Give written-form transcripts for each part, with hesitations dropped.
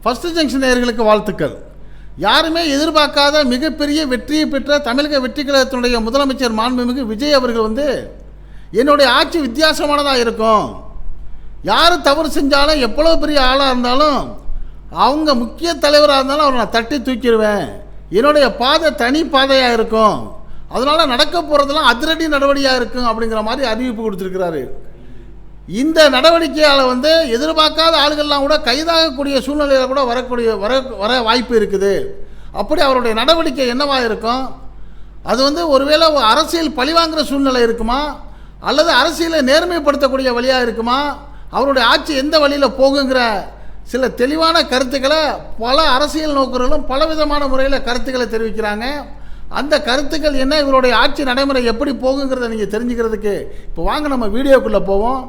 First junction நேயர்களுக்கு வாழ்த்துக்கள். யாருமே எதிர்பார்க்காத மிகப்பெரிய வெற்றியை பெற்ற தமிழக வெற்றி கழகத்தினுடைய முதலமைச்சர் மாண்புமிகு விஜய் அவர்கள் என்னுடைய ஆட்சி வித்தியாசமானதாக இருக்கும், யார் தவறு செஞ்சாலும் எவ்வளோ பெரிய ஆளாக இருந்தாலும் அவங்க முக்கிய தலைவராக இருந்தாலும் அவரை நான் தட்டி தூக்கிடுவேன், என்னுடைய பாதை தனி பாதையாக இருக்கும், அதனால் நடக்க போகிறதெல்லாம் அதிரடி நடவடிக்கையாக இருக்கும் அப்படிங்கிற மாதிரி அறிவிப்பு கொடுத்துருக்கிறாரு. இந்த நடவடிக்கையால் எதிர்பார்க்காத ஆளுகள்லாம் கூட கைதாகக்கூடிய சூழ்நிலையில் கூட வர வாய்ப்பு இருக்குது. அப்படி அவருடைய நடவடிக்கை என்னவாக இருக்கும்? அது ஒருவேளை அரசியல் பழிவாங்கிற சூழ்நிலை இருக்குமா, அல்லது அரசியலை நேர்மைப்படுத்தக்கூடிய வழியாக இருக்குமா, அவருடைய ஆட்சி எந்த வழியில் போகுங்கிற சில தெளிவான கருத்துக்களை பல அரசியல் நோக்கர்களும் பலவிதமான முறையில் கருத்துக்களை தெரிவிக்கிறாங்க. அந்த கருத்துக்கள் என்ன, இவருடைய ஆட்சி நடைமுறை எப்படி போகுங்கிறத நீங்கள் தெரிஞ்சுக்கிறதுக்கு இப்போ வாங்க நம்ம வீடியோக்குள்ளே போவோம்.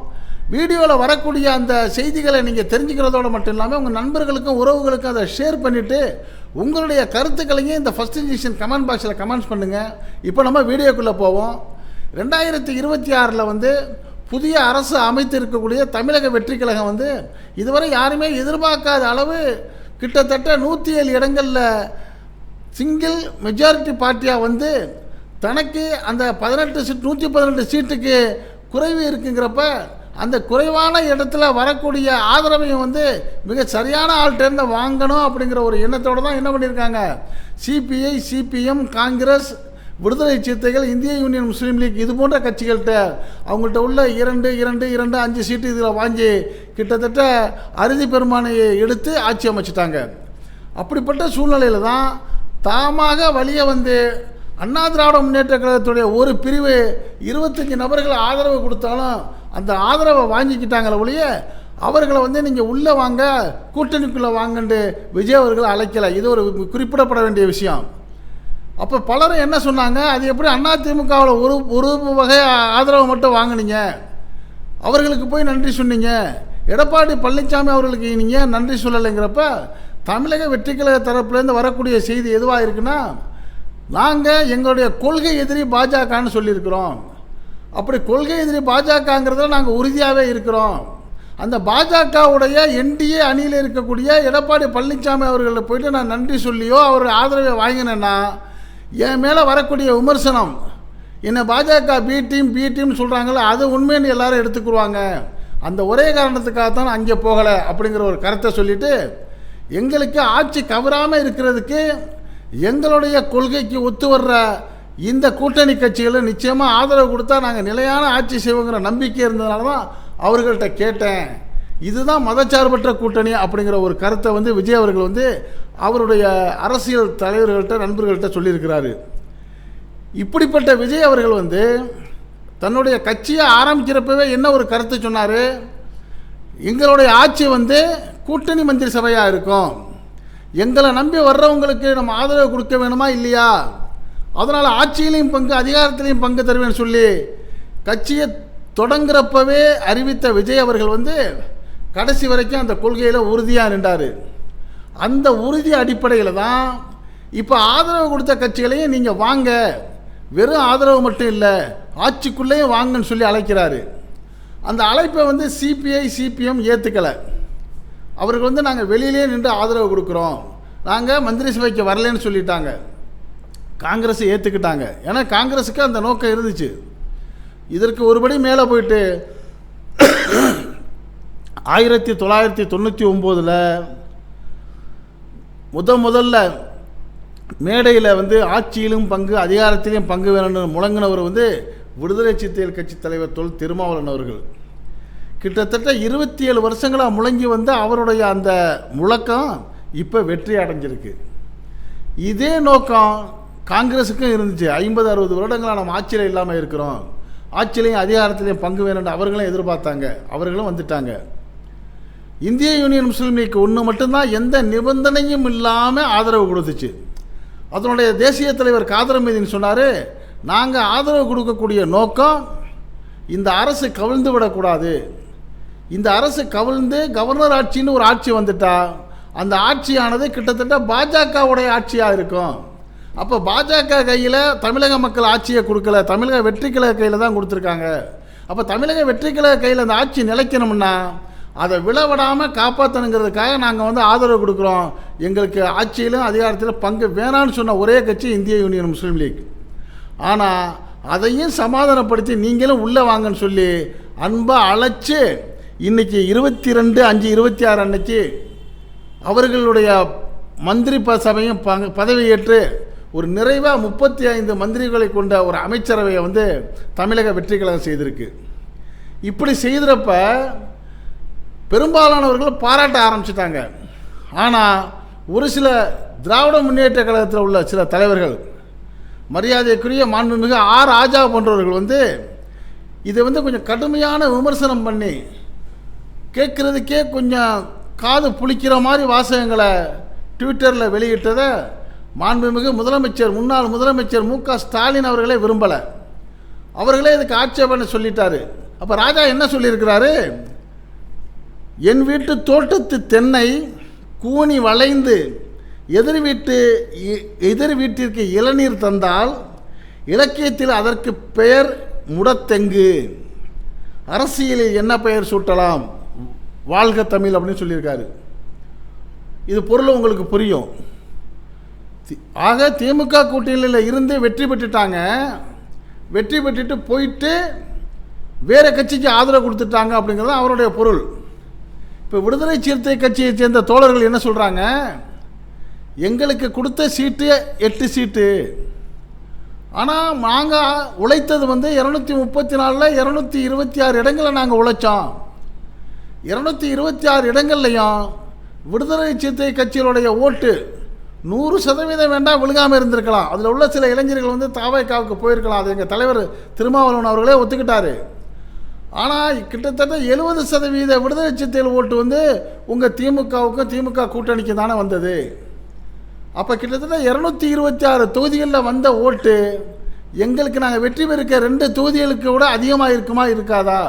வீடியோவில் வரக்கூடிய அந்த செய்திகளை நீங்கள் தெரிஞ்சுக்கிறதோடு மட்டும் இல்லாமல் உங்கள் நண்பர்களுக்கும் உறவுகளுக்கும் அதை ஷேர் பண்ணிவிட்டு உங்களுடைய கருத்துக்களையும் இந்த ஃபர்ஸ்ட் ஜங்ஷன் கமெண்ட் பாக்ஸில் கமெண்ட்ஸ் பண்ணுங்கள். இப்போ நம்ம வீடியோக்குள்ளே போவோம். 2026 புதிய அரசு அமைத்து இருக்கக்கூடிய தமிழக வெற்றி கழகம் இதுவரை யாருமே எதிர்பார்க்காத அளவு கிட்டத்தட்ட 107 இடங்களில் சிங்கிள் மெஜாரிட்டி பார்ட்டியாக தனக்கு அந்த 118 சீட்டுக்கு குறைவு இருக்குங்கிறப்ப அந்த குறைவான இடத்துல வரக்கூடிய ஆதரவையும் மிக சரியான ஆள்கிட்ட வாங்கணும் அப்படிங்கிற ஒரு எண்ணத்தோடு தான் என்ன பண்ணியிருக்காங்க, சிபிஐ, சிபிஎம், காங்கிரஸ், விடுதலை சிறுத்தைகள், இந்திய யூனியன் முஸ்லீம் லீக் இது போன்ற கட்சிகள்கிட்ட அவங்கள்ட்ட உள்ள 2 சீட்டு இதில் வாங்கி கிட்டத்தட்ட அறுதி பெரும்பான்மையை எடுத்து ஆட்சி அமைச்சிட்டாங்க. அப்படிப்பட்ட சூழ்நிலையில் தான் தாமாக வழியே அண்ணா திராவிட முன்னேற்ற கழகத்துடைய ஒரு பிரிவு 25 நபர்கள் ஆதரவு கொடுத்தாலும் அந்த ஆதரவை வாங்கிக்கிட்டாங்களே ஒழிய அவர்களை நீங்கள் உள்ளே வாங்க, கூட்டணிக்குள்ளே வாங்கன்னு விஜய் அவர்கள் அழைக்கலை. இது ஒரு குறிப்பிடப்பட வேண்டிய விஷயம். அப்போ பலரும் என்ன சொன்னாங்க, அது எப்படி அதிமுகவில் ஒரு வகை ஆதரவை மட்டும் வாங்கினீங்க, அவர்களுக்கு போய் நன்றி சொன்னீங்க, எடப்பாடி பழனிசாமி அவர்களுக்கு நீங்கள் நன்றி சொல்லலைங்கிறப்ப தமிழக வெற்றி கழக தரப்புலேருந்து வரக்கூடிய செய்தி எதுவாக இருக்குன்னா, நாங்கள் எங்களுடைய கொள்கை எதிரி பாஜகன்னு சொல்லியிருக்கிறோம். அப்படி கொள்கை எதிரி பாஜகங்கிறதுல நாங்கள் உறுதியாகவே இருக்கிறோம். அந்த பாஜகவுடைய என்டிஏ அணியில் இருக்கக்கூடிய எடப்பாடி பழனிசாமி அவர்களை போயிட்டு நான் நன்றி சொல்லியோ அவர் ஆதரவை வாங்கினேன்னா என் மேலே வரக்கூடிய விமர்சனம், என்னை பாஜக பி டீம் சொல்கிறாங்களோ அது உண்மைன்னு எல்லாரும் எடுத்துக்குருவாங்க, அந்த ஒரே காரணத்துக்காகத்தான் அங்கே போகலை அப்படிங்கிற ஒரு கருத்தை சொல்லிவிட்டு எங்களுக்கு ஆட்சி கவராமல் இருக்கிறதுக்கு எங்களுடைய கொள்கைக்கு ஒத்து வர்ற இந்த கூட்டணி கட்சிகளை நிச்சயமாக ஆதரவு கொடுத்தா நாங்கள் நிலையான ஆட்சி செய்வோங்கிற நம்பிக்கை இருந்ததுனால தான் அவர்கள்ட்ட கேட்டேன். இதுதான் மதச்சார்பற்ற கூட்டணி அப்படிங்கிற ஒரு கருத்தை விஜய் அவர்கள் அவருடைய அரசியல் தலைவர்கள்ட்ட நண்பர்கள்ட்ட சொல்லியிருக்கிறாரு. இப்படிப்பட்ட விஜய் அவர்கள் தன்னுடைய கட்சியை ஆரம்பிக்கிறப்பவே என்ன ஒரு கருத்து சொன்னார், எங்களுடைய ஆட்சி கூட்டணி மந்திரி சபையாக இருக்கும், எங்களை நம்பி வர்றவங்களுக்கு நம்ம ஆதரவு கொடுக்க வேணுமா இல்லையா, அதனால் ஆட்சியிலையும் பங்கு அதிகாரத்திலையும் பங்கு தருவேன்னு சொல்லி கட்சியை தொடங்குறப்பவே அறிவித்த விஜய் அவர்கள் கடைசி வரைக்கும் அந்த கொள்கையில் உறுதியாக நின்றார். அந்த உறுதி அடிப்படையில் தான் இப்போ ஆதரவு கொடுத்த கட்சிகளையும் நீங்கள் வாங்க, வெறும் ஆதரவு மட்டும் இல்லை ஆட்சிக்குள்ளேயும் வாங்கன்னு சொல்லி அழைக்கிறாரு. அந்த அழைப்பை சிபிஐ, சிபிஎம் ஏற்றுக்கலை. அவருக்கு நாங்கள் வெளியிலே நின்று ஆதரவு கொடுக்குறோம், நாங்கள் மந்திரி சபைக்கு வரலன்னு சொல்லிட்டாங்க. காங்கிரஸ் ஏற்றுக்கிட்டாங்க. ஏன்னா காங்கிரஸுக்கு அந்த நோக்கம் இருந்துச்சு. இதற்கு ஒருபடி மேலே போயிட்டு 1999 முதல்ல மேடையில் ஆட்சியிலும் பங்கு அதிகாரத்திலையும் பங்கு வேணும்னு முழங்கினவர் விடுதலை சிறுத்தைகள் கட்சி தலைவர் தொல் திருமாவளவன் அவர்கள். கிட்டத்தட்ட 27 வருஷங்களாக முழங்கி அவருடைய அந்த முழக்கம் இப்போ வெற்றி அடைஞ்சிருக்கு. இதே நோக்கம் காங்கிரஸுக்கும் இருந்துச்சு. 50-60 வருடங்களாக நம்ம ஆட்சியில் இல்லாமல் இருக்கிறோம், ஆட்சியிலையும் அதிகாரத்திலையும் பங்கு வேணும்னு அவர்களும் எதிர்பார்த்தாங்க, அவர்களும் வந்துட்டாங்க. இந்திய யூனியன் முஸ்லீம் லீக் ஒன்று மட்டும்தான் எந்த நிபந்தனையும் இல்லாமல் ஆதரவு கொடுத்துச்சு. அதனுடைய தேசிய தலைவர் காதர் மீதின்னு சொன்னார், நாங்கள் ஆதரவு கொடுக்கக்கூடிய நோக்கம் இந்த அரசு கவிழ்ந்து விடக்கூடாது, இந்த அரசு கவிழ்ந்து கவர்னர் ஆட்சின்னு ஒரு ஆட்சி வந்துட்டா அந்த ஆட்சியானது கிட்டத்தட்ட பாஜகவுடைய ஆட்சியாக இருக்கும். அப்போ பாஜக கையில் தமிழக மக்கள் ஆட்சியை கொடுக்கல, தமிழக வெற்றி கழக கையில் தான் கொடுத்துருக்காங்க. அப்போ தமிழக வெற்றி கழக கையில் அந்த ஆட்சி நிலைக்கணும்னா அதை விழவிடாமல் காப்பாற்றணுங்கிறதுக்காக நாங்கள் வந்து ஆதரவு கொடுக்குறோம். எங்களுக்கு ஆட்சியிலும் அதிகாரத்திலும் பங்கு வேணான்னு சொன்ன ஒரே கட்சி இந்திய யூனியன் முஸ்லீம் லீக். ஆனால் அதையும் சமாதானப்படுத்தி நீங்களும் உள்ளே வாங்கன்னு சொல்லி அன்பாக அழைச்சி இன்றைக்கி 22/5/26 அன்னைக்கு அவர்களுடைய மந்திரி சபையும் பதவியேற்று ஒரு நிறைவாக 35 மந்திரிகளை கொண்ட ஒரு அமைச்சரவையை வந்து தமிழக வெற்றி கழகம் செய்திருக்கு. இப்படி செய்கிறப்ப பெரும்பாலானவர்கள் பாராட்ட ஆரம்பிச்சிட்டாங்க. ஆனால் ஒரு சில திராவிட முன்னேற்ற கழகத்தில் உள்ள சில தலைவர்கள், மரியாதைக்குரிய மாண்புமிகு ராஜா போன்றவர்கள் வந்து இதை வந்து கொஞ்சம் கடுமையான விமர்சனம் பண்ணி கேட்குறதுக்கே கொஞ்சம் காது புளிக்கிற மாதிரி வாசகங்களை ட்விட்டரில் வெளியிட்டதை மாண்புமிகு முதலமைச்சர், முன்னாள் முதலமைச்சர் மு.க. ஸ்டாலின் அவர்களே விரும்பலை. அவர்களே இதுக்கு ஆட்சேபனை சொல்லிட்டாரு. அப்போ ராஜா என்ன சொல்லியிருக்கிறாரு, என் வீட்டு தோட்டத்து தென்னை கூனி வளைந்து எதிர் வீட்டிற்கு இளநீர் தந்தால் இலக்கியத்தில் அதற்கு பெயர் முடத்தெங்கு, அரசியலில் என்ன பெயர் சூட்டலாம், வாழ்க தமிழ் அப்படின்னு சொல்லியிருக்காரு. இது பொருள் உங்களுக்கு புரியும். ஆக திமுக கூட்டணியில் இருந்து வெற்றி பெற்றுட்டாங்க. வெற்றி பெற்றுட்டு போயிட்டு வேறு கட்சிக்கு ஆதரவு கொடுத்துட்டாங்க அப்படிங்கிறது அவருடைய பொருள். இப்போ விடுதலை சிறுத்தை கட்சியை சேர்ந்த தோழர்கள் என்ன சொல்கிறாங்க, எங்களுக்கு கொடுத்த சீட்டு 8 சீட்டு, ஆனால் நாங்கள் உழைத்தது வந்து 234 226 இடங்களை நாங்கள் உழைச்சோம். 226 இடங்கள்லையும் விடுதலை சிறுத்தை கட்சிகளுடைய ஓட்டு 100% வேண்டாம் விழுகாமல் இருந்திருக்கலாம். அதில் உள்ள சில இளைஞர்கள் வந்து தாவைக்காவுக்கு போயிருக்கலாம். அது எங்கள் தலைவர் திருமாவளவன் அவர்களே ஒத்துக்கிட்டார். ஆனால் கிட்டத்தட்ட 70% விடுதலை சிறுத்தைகள் ஓட்டு வந்து உங்கள் திமுகவுக்கும் திமுக கூட்டணிக்கு தானே வந்தது. அப்போ கிட்டத்தட்ட 226 தொகுதிகளில் வந்த ஓட்டு எங்களுக்கு நாங்கள் வெற்றி பெருக்க 2 தொகுதிகளுக்கு விட அதிகமாக இருக்குமா இருக்காதா?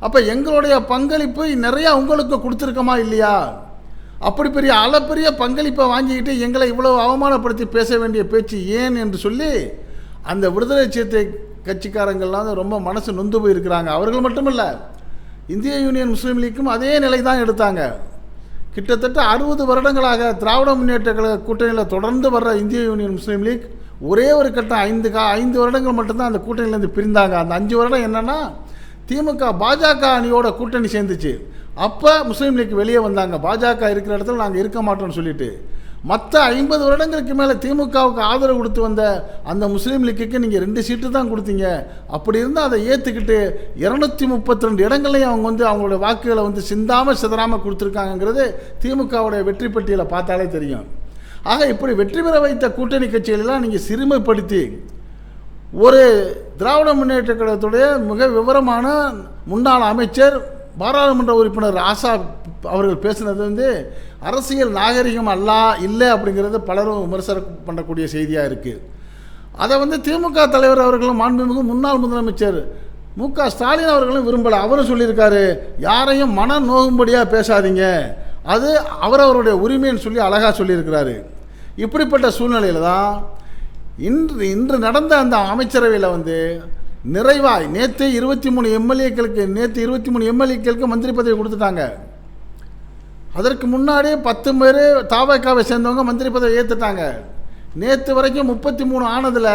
அப்போ எங்களுடைய பங்களிப்பு நிறையா உங்களுக்கு கொடுத்துருக்கோமா இல்லையா? அப்படி பெரிய அளப்பெரிய பங்களிப்பை வாங்கிக்கிட்டு எங்களை இவ்வளோ அவமானப்படுத்தி பேச வேண்டிய பேச்சு ஏன் என்று சொல்லி அந்த விடுதலை சிறுத்தை கட்சிக்காரங்கள்லாம் ரொம்ப மனசு நொந்து போயிருக்கிறாங்க. அவர்கள் மட்டுமல்ல, இந்திய யூனியன் முஸ்லீம் லீக்கும் அதே நிலை தான் எடுத்தாங்க. கிட்டத்தட்ட 60 வருடங்களாக திராவிட முன்னேற்ற கழக கூட்டணியில் தொடர்ந்து வர்ற இந்திய யூனியன் முஸ்லீம் லீக் ஒரே ஒரு கட்டம் 5 வருடங்கள் மட்டும்தான் அந்த கூட்டணியிலேருந்து பிரிந்தாங்க. அந்த 5 வருடம் என்னென்னா திமுக பாஜக அணியோட கூட்டணி சேர்ந்துச்சு. அப்போ முஸ்லீம் லீக் வெளியே வந்தாங்க. பாஜக இருக்கிற இடத்துல நாங்கள் இருக்க மாட்டோம்னு சொல்லிட்டு. மற்ற 50 வருடங்களுக்கு மேலே திமுகவுக்கு ஆதரவு கொடுத்து வந்த அந்த முஸ்லீம் லீக்குக்கு நீங்கள் 2 சீட்டு தான் கொடுத்தீங்க. அப்படி இருந்தால் அதை ஏற்றுக்கிட்டு 232 இடங்களையும் அவங்க வந்து அவங்களுடைய வாக்குகளை வந்து சிந்தாமல் சிதறாமல் கொடுத்துருக்காங்கிறது திமுகவுடைய வெற்றி பட்டியலை பார்த்தாலே தெரியும். ஆக இப்படி வெற்றி பெற வைத்த கூட்டணி கட்சிகளெல்லாம் நீங்கள் சிறுமைப்படுத்தி ஒரு திராவிட முன்னேற்ற கழகத்துடைய மிக விவரமான முன்னாள் அமைச்சர் பாராளுமன்ற உறுப்பினர் ராசா அவர்கள் பேசுனது வந்து அரசியல் நாகரிகம் இல்லை அப்படிங்கிறது பலரும் விமர்சனம் பண்ணக்கூடிய செய்தியாக இருக்குது. அதை வந்து திமுக தலைவர் அவர்களும் மாண்புமிகு முன்னாள் முதலமைச்சர் மு.க. ஸ்டாலின் அவர்களும் விரும்பலை. அவரும் சொல்லியிருக்காரு, யாரையும் மனம் நோகும்படியாக பேசாதீங்க, அது அவரவருடைய உரிமைன்னு சொல்லி அழகாக சொல்லியிருக்கிறாரு. இப்படிப்பட்ட சூழ்நிலையில் தான் இன்று நடந்த அந்த அமைச்சரவையில் வந்து நிறைவாய் நேற்று 23 எம்எல்ஏக்களுக்கு மந்திரி பதவி கொடுத்துட்டாங்க. அதற்கு முன்னாடி 10 பேர் தாவகாவை சேர்ந்தவங்க மந்திரி பதவி ஏற்றுட்டாங்க. நேற்று வரைக்கும் 33 ஆனதில்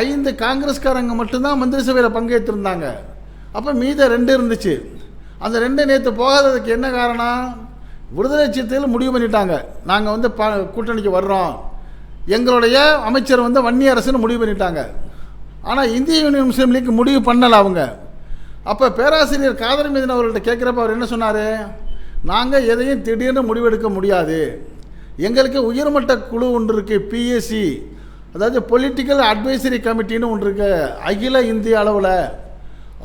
5 காங்கிரஸ்காரங்க மட்டும்தான் மந்திரி சபையில் பங்கேற்றிருந்தாங்க. அப்போ மீத 2 இருந்துச்சு. அந்த 2 நேற்று போகாததுக்கு என்ன காரணம்? விடுதலை சிறுத்தைகள் முடிவு பண்ணிட்டாங்க, நாங்கள் வந்து கூட்டணிக்கு வர்றோம், எங்களுடைய அமைச்சர் வந்து வன்னி அரசுன்னு முடிவு பண்ணிட்டாங்க. ஆனால் இந்திய யூனியன் முஸ்லீம் லீக் முடிவு பண்ணலை அவங்க. அப்போ பேராசிரியர் காதர் மீதன் அவர்கள்ட்ட கேட்குறப்ப அவர் என்ன சொன்னார், நாங்கள் எதையும் திடீர்னு முடிவெடுக்க முடியாது, எங்களுக்கு உயர்மட்ட குழு ஒன்று இருக்குது, பிஎஸ்சி, அதாவது பொலிட்டிக்கல் அட்வைசரி கமிட்டின்னு ஒன்று இருக்குது அகில இந்திய அளவில்.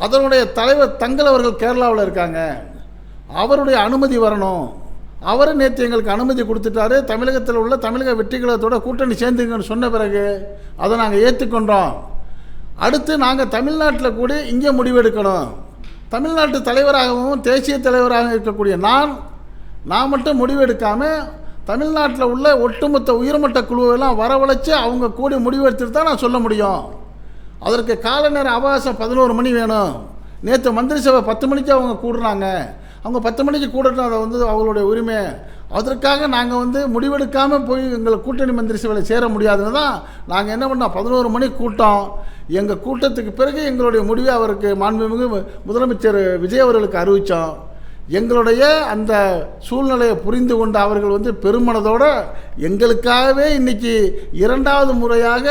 அதனுடைய தலைவர் தங்கள் அவர்கள் கேரளாவில் இருக்காங்க, அவருடைய அனுமதி வரணும். அவர் நேற்று எங்களுக்கு அனுமதி கொடுத்துட்டாரு, தமிழகத்தில் உள்ள தமிழக வெற்றி கழகத்தோட கூட்டணி சேர்ந்துங்கன்னு சொன்ன பிறகு அதை நாங்கள் ஏற்றுக்கொண்டோம். அடுத்து நாங்கள் தமிழ்நாட்டில் கூட இங்கே முடிவெடுக்கணும். தமிழ்நாட்டு தலைவராகவும் தேசிய தலைவராக இருக்கக்கூடிய நான் மட்டும் முடிவெடுக்காமல் தமிழ்நாட்டில் உள்ள ஒட்டுமொத்த உயர்மட்ட குழுவெல்லாம் வரவழைச்சி அவங்க கூடி முடிவெடுத்துட்டு தான் நான் சொல்ல முடியும். அதற்கு கால நேர அவகாசம் 11 மணி வேணும். நேற்று மந்திரி சபை 10 மணிக்கு அவங்க கூடுறாங்க. அவங்க 10 மணிக்கு கூடட்டும், அதை வந்து அவங்களுடைய உரிமை. அதற்காக நாங்கள் வந்து முடிவெடுக்காமல் போய் எங்களை கூட்டணி மந்திரி சபையில் சேர முடியாதுன்னு தான் நாங்கள் என்ன பண்ணோம், 11 மணிக்கு கூட்டம். எங்கள் கூட்டத்துக்கு பிறகு எங்களுடைய முடிவை அவருக்கு மாண்புமிகு முதலமைச்சர் விஜய் அவர்களுக்கு அறிவித்தோம். எங்களுடைய அந்த சூழ்நிலையை புரிந்து கொண்ட அவர்கள் வந்து பெருமனதோடு எங்களுக்காகவே இன்றைக்கி 2வது முறையாக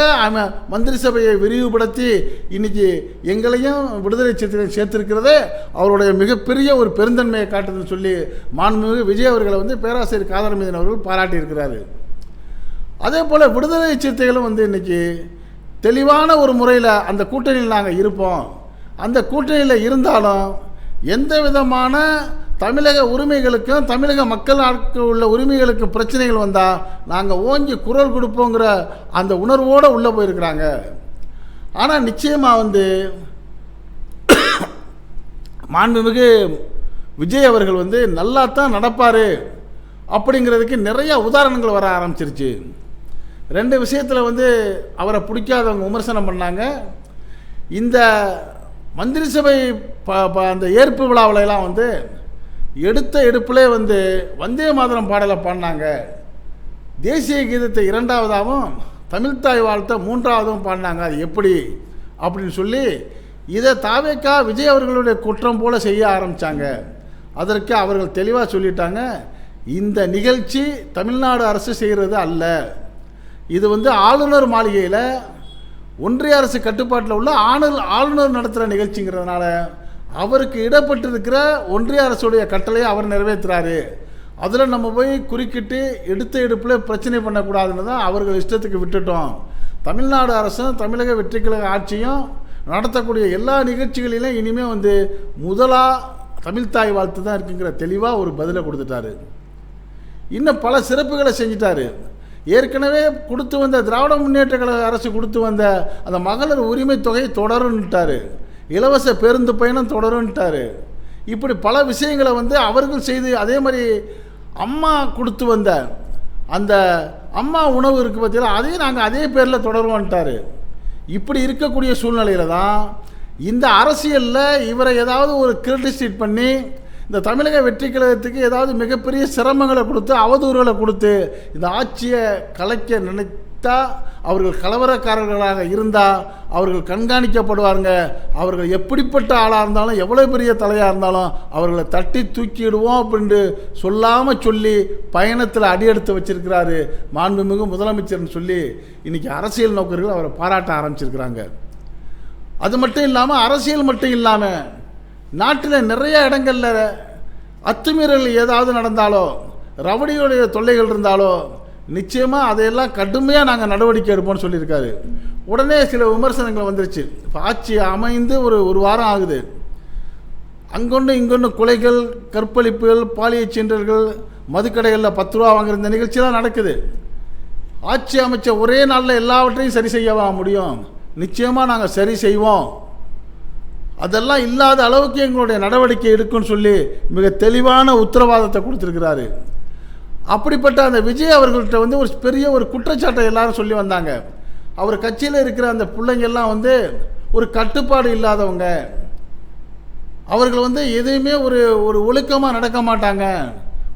மந்திரி சபையை விரிவுபடுத்தி இன்றைக்கி எங்களையும் விடுதலை சிறுத்தைகளை சேர்த்திருக்கிறதே அவருடைய மிகப்பெரிய ஒரு பெருந்தன்மையை காட்டுதுன்னு சொல்லி மாண்புமிகு விஜய் அவர்களை வந்து பேராசிரியர் காதர் மீதன் அவர்கள் பாராட்டியிருக்கிறாரு. அதே போல் விடுதலை சிறுத்தைகளும் வந்து இன்றைக்கி தெளிவான ஒரு முறையில் அந்த கூட்டணியில் நாங்கள் இருப்போம். அந்த கூட்டணியில் இருந்தாலும் எந்த விதமான தமிழக உரிமைகளுக்கும் தமிழக மக்களுக்கு உள்ள உரிமைகளுக்கு பிரச்சனைகள் வந்தால் நாங்கள் ஓங்கி குரல் கொடுப்போங்கிற அந்த உணர்வோடு உள்ளே போயிருக்கிறாங்க. ஆனால் நிச்சயமாக வந்து மாண்புமிகு விஜய் அவர்கள் வந்து நல்லா தான் நடப்பார் அப்படிங்கிறதுக்கு நிறையா உதாரணங்கள் வர ஆரம்பிச்சிருச்சு. 2 விஷயத்தில் வந்து அவரை பிடிக்காதவங்க விமர்சனம் பண்ணாங்க. இந்த மந்திரி சபை அந்த ஏற்பு விழாவிலலாம் வந்து எடுத்த எடுப்பிலே வந்து வந்தே மாதரம் பாடலை பாடினாங்க. தேசிய கீதத்தை 2வதாகவும் தமிழ்தாய் வாழ்த்தை 3வதும் பாடினாங்க. அது எப்படி அப்படின்னு சொல்லி இதை தாவேக்கா விஜய் அவர்களுடைய குற்றம் போல் செய்ய ஆரம்பித்தாங்க. அதற்கு அவர்கள் தெளிவாக சொல்லிட்டாங்க, இந்த நிகழ்ச்சி தமிழ்நாடு அரசு செய்கிறது அல்ல, இது வந்து ஆளுநர் மாளிகையில் ஒன்றிய அரசு கட்டுப்பாட்டில் உள்ள ஆளுநர் நடத்துகிற நிகழ்ச்சிங்கிறதுனால அவருக்கு இடப்பட்டிருக்கிற ஒன்றிய அரசுடைய கட்டளையை அவர் நிறைவேற்றுறாரு. அதில் நம்ம போய் குறுக்கிட்டு எடுத்த எடுப்பில் பிரச்சனை பண்ணக்கூடாதுன்னு தான் அவர்கள் இஷ்டத்துக்கு விட்டுட்டோம். தமிழ்நாடு அரசும் தமிழக வெற்றிக்கழக ஆட்சியும் நடத்தக்கூடிய எல்லா நிகழ்ச்சிகளிலும் இனிமேல் வந்து முதலாக தமிழ்தாய் வாழ்த்து தான் இருக்குங்கிற தெளிவாக ஒரு பதிலை கொடுத்துட்டாரு. இன்னும் பல சிறப்புகளை செஞ்சிட்டாரு. ஏற்கனவே கொடுத்து வந்த திராவிட முன்னேற்ற கழக அரசு கொடுத்து வந்த அந்த மகளிர் உரிமை தொகை தொடருன்ட்டார், இலவச பேருந்து பயணம் தொடருன்ட்டார். இப்படி பல விஷயங்களை வந்து அவர்கள் செய்து, அதே மாதிரி அம்மா கொடுத்து வந்த அந்த அம்மா உணவு இருக்குது பார்த்தீங்களா, அதையும் நாங்கள் அதே பேரில் தொடருவோன்ட்டார். இப்படி இருக்கக்கூடிய சூழ்நிலையில் தான் இந்த அரசியலில் இவரை ஏதாவது ஒரு கிரிட்டிசைட் பண்ணி இந்த தமிழக வெற்றி கழகத்துக்கு ஏதாவது மிகப்பெரிய சிரமங்களை கொடுத்து அவதூறுகளை கொடுத்து இந்த ஆட்சியை கலைக்க நினைத்தா அவர்கள் கலவரக்காரர்களாக இருந்தால் அவர்கள் கண்காணிக்கப்படுவாங்க. அவர்கள் எப்படிப்பட்ட ஆளாக இருந்தாலும் எவ்வளோ பெரிய தலையாக இருந்தாலும் அவர்களை தட்டி தூக்கிடுவோம் அப்படின்ட்டு சொல்லாமல் சொல்லி பயணத்தில் அடியெடுத்து வச்சிருக்கிறாரு மாண்புமிகு முதலமைச்சர்னு சொல்லி இன்றைக்கி அரசியல் நோக்கர்கள் அவரை பாராட்ட ஆரம்பிச்சிருக்கிறாங்க. அது மட்டும் இல்லாமல், அரசியல் மட்டும் இல்லாமல் நாட்டில் நிறைய இடங்களில் அத்துமீறல் ஏதாவது நடந்தாலோ ரவுடியுடைய தொல்லைகள் இருந்தாலோ நிச்சயமாக அதையெல்லாம் கடுமையாக நாங்கள் நடவடிக்கை எடுப்போம்னு சொல்லியிருக்காரு. உடனே சில விமர்சனங்கள் வந்துருச்சு. இப்போ ஆட்சி அமைந்து ஒரு வாரம் ஆகுது, அங்கொன்று இங்கொன்று கொலைகள், கற்பழிப்புகள், பாலியல் சீண்டல்கள், மதுக்கடைகளில் 10 ரூபா வாங்குற இந்த நிகழ்ச்சியெல்லாம் நடக்குது. ஆட்சி அமைச்ச ஒரே நாளில் எல்லாவற்றையும் சரி செய்யவா முடியும்? நிச்சயமாக நாங்கள் சரி செய்வோம், அதெல்லாம் இல்லாத அளவுக்கு எங்களுடைய நடவடிக்கை எடுக்குன்னு சொல்லி மிக தெளிவான உத்தரவாதத்தை கொடுத்துருக்கிறாரு. அப்படிப்பட்ட அந்த விஜய் அவர்கள்ட்ட வந்து ஒரு பெரிய ஒரு குற்றச்சாட்டை எல்லாரும் சொல்லி வந்தாங்க. அவர் கட்சியில் இருக்கிற அந்த பிள்ளைங்கள்லாம் வந்து ஒரு கட்டுப்பாடு இல்லாதவங்க, அவர்கள் வந்து எதையுமே ஒரு ஒழுக்கமாக நடக்க மாட்டாங்க,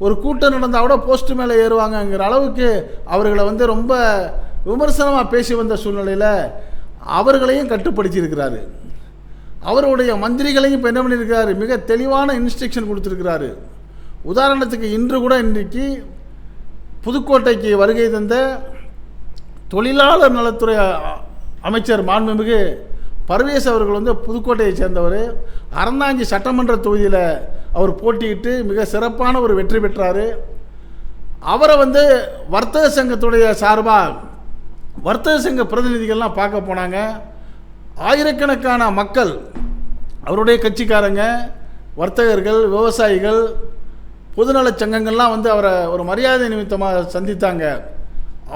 ஒரு கூட்டம் நடந்தால் கூட போஸ்ட் மேலே ஏறுவாங்கங்கிற அளவுக்கு அவர்களை வந்து ரொம்ப விமர்சனமாக பேசி வந்த சூழ்நிலையில் அவர்களையும் கட்டுப்படுத்தியிருக்கிறாரு. அவருடைய மந்திரிகளையும் இப்போ என்ன பண்ணியிருக்கிறாரு, மிக தெளிவான இன்ஸ்ட்ரக்ஷன் கொடுத்துருக்கிறாரு. உதாரணத்துக்கு இன்று கூட இன்றைக்கு புதுக்கோட்டைக்கு வருகை தந்த தொழிலாளர் நலத்துறை அமைச்சர் மாண்புமிகு பர்வேஸ் அவர்கள் வந்து புதுக்கோட்டையை சேர்ந்தவர். அறந்தாங்கி சட்டமன்ற தொகுதியில் அவர் போட்டியிட்டு மிக சிறப்பான ஒரு வெற்றி பெற்றார். அவரை வந்து வர்த்தக சங்கத்துடைய சார்பாக வர்த்தக சங்க பிரதிநிதிகள்லாம் பார்க்க போனாங்க. ஆயிரக்கணக்கான மக்கள், அவருடைய கட்சிக்காரங்க, வர்த்தகர்கள், விவசாயிகள், பொதுநல சங்கங்கள்லாம் வந்து அவரை ஒரு மரியாதை நிமித்தமாக சந்தித்தாங்க.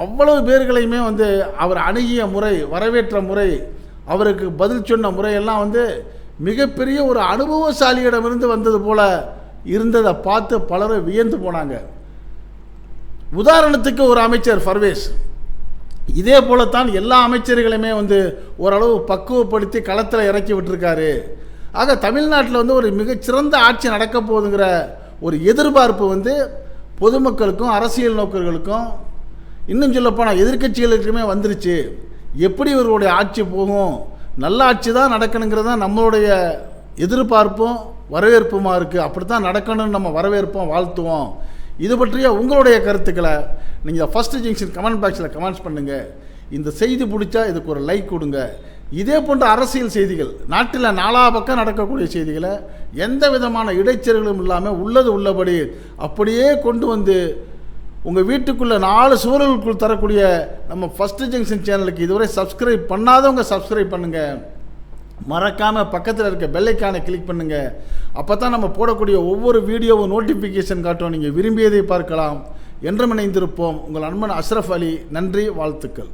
அவ்வளவு பேர்களையுமே வந்து அவர் அணுகிய முறை, வரவேற்ற முறை, அவருக்கு பதில் சொன்ன முறையெல்லாம் வந்து மிகப்பெரிய ஒரு அனுபவசாலியிடமிருந்து வந்தது போல் இருந்ததை பார்த்து பலரும் வியந்து போனாங்க. உதாரணத்துக்கு ஒரு அமைச்சர் பர்வேஸ் இதே போலத்தான் எல்லா அமைச்சர்களையுமே வந்து ஓரளவு பக்குவப்படுத்தி களத்தில் இறக்கி விட்டுருக்காரு. ஆக தமிழ்நாட்டில் வந்து ஒரு மிகச்சிறந்த ஆட்சி நடக்க போகுதுங்கிற ஒரு எதிர்பார்ப்பு வந்து பொதுமக்களுக்கும் அரசியல் நோக்கர்களுக்கும் இன்னும் சொல்லப்போனால் எதிர்க்கட்சிகளுக்குமே வந்துருச்சு. எப்படி இவர்களுடைய ஆட்சி போகும், நல்ல ஆட்சி தான் நடக்கணுங்கிறது தான் நம்மளுடைய எதிர்பார்ப்பும் வரவேற்புமா இருக்குது. அப்படி தான் நடக்கணும்னு நம்ம வரவேற்போம், வாழ்த்துவோம். இது பற்றிய உங்களுடைய கருத்துக்களை நீங்கள் ஃபஸ்ட்டு ஜங்ஷன் கமெண்ட் பாக்ஸில் கமெண்ட்ஸ் பண்ணுங்கள். இந்த செய்தி பிடிச்சா இதுக்கு ஒரு லைக் கொடுங்க. இதே போன்ற அரசியல் செய்திகள், நாட்டில் நாலா பக்கம் நடக்கக்கூடிய செய்திகளை எந்த விதமான இடைச்சல்களும் இல்லாமல் உள்ளது உள்ளபடி அப்படியே கொண்டு வந்து உங்கள் வீட்டுக்குள்ளே 4 சூழலுக்குள் தரக்கூடிய நம்ம ஃபஸ்ட்டு ஜங்ஷன் சேனலுக்கு இதுவரை சப்ஸ்கிரைப் பண்ணாதவங்க சப்ஸ்கிரைப் பண்ணுங்கள். மறக்காமல் பக்கத்தில் இருக்க பெல்லைக்கானை கிளிக் பண்ணுங்கள். அப்போ தான் நம்ம போடக்கூடிய ஒவ்வொரு வீடியோவும் நோட்டிஃபிகேஷன் காட்டும். நீங்கள் விரும்பியதை பார்க்கலாம். என்றும் இணைந்திருப்போம். உங்கள் அன்பன் அஷ்ரஃப் அலி. நன்றி, வாழ்த்துக்கள்.